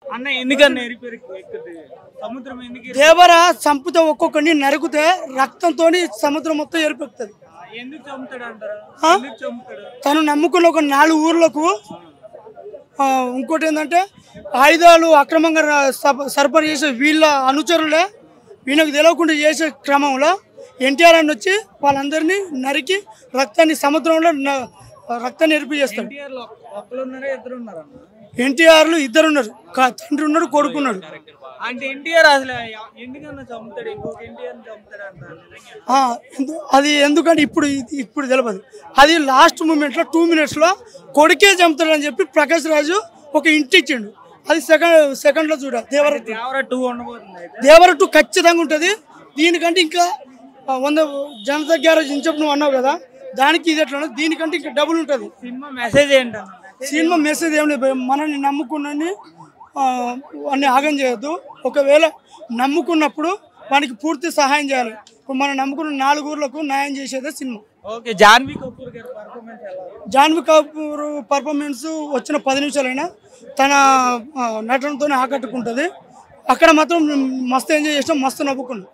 అన్న ఎందుకన్నా సముద్రం ఎందుకు దేవర చంపితే ఒక్కొక్కడిని నరికితే రక్తంతో సముద్రం మొత్తం ఏర్పెడుతుంది. ఎందుకు చంపుతాడు అంటారు? తను నమ్ముకున్న ఒక 4 ఊర్లకు ఇంకోటి ఏంటంటే ఆయుధాలు అక్రమంగా సరఫరా చేసే వీళ్ళ అనుచరులే వీళ్ళకి తెలియకుండా చేసే క్రమంలో ఎన్టీఆర్ అని వచ్చి వాళ్ళందరినీ నరికి రక్తాన్ని సముద్రంలో రక్తాన్ని ఎరిపి చేస్తాడు. ఎన్టీఆర్లు 2 ఉన్నారు, తండ్రి ఉన్నాడు, కొడుకున్నాడు. అంటే ఎన్టీఆర్ అసలు ఎందుకన్నా చంపుతాడు? ఇంకొక ఎన్టీఆర్ చంపుతాడు అంటారు. అది ఎందుకంటే ఇప్పుడు తెలియదు. అది లాస్ట్ మూమెంట్లో 2 minutesలో కొడుకే చంపుతాడు అని చెప్పి ప్రకాష్ రాజు ఒక ఇంటి ఇచ్చిండు. అది సెకండ్లో చూడ దేవర 2 ఉండబోతుంది. దేవర 2 ఖచ్చితంగా ఉంటుంది. దీనికంటే ఇంకా 100 జనతా గ్యారేజ్ ఇంచప్ నువ్వు అన్నావు కదా, దానికి ఇది ఎట్లా దీనికంటే ఇంకా డబుల్ ఉంటుంది. సినిమా మెసేజ్ ఏంటన్నా? సినిమా మెసేజ్ ఏం లేదు, మనల్ని నమ్ముకున్నని అన్ని ఆగం చేయొద్దు. ఒకవేళ నమ్ముకున్నప్పుడు వానికి పూర్తి సహాయం చేయాలి. ఇప్పుడు మనం నమ్ముకున్న 4 ఊర్లకు న్యాయం చేసేదే సినిమా. ఓకే, జాన్వీ కపూర్ గారి పర్ఫార్మెన్స్ ఎలా? జాన్వీ కపూర్ పర్ఫార్మెన్స్ వచ్చిన 10 నిమిషాలైనా తన నటనతోనే ఆకట్టుకుంటుంది. అక్కడ మాత్రం మస్తు ఎంజాయ్ చేసినాం, మస్తు నవ్వుకున్నాం.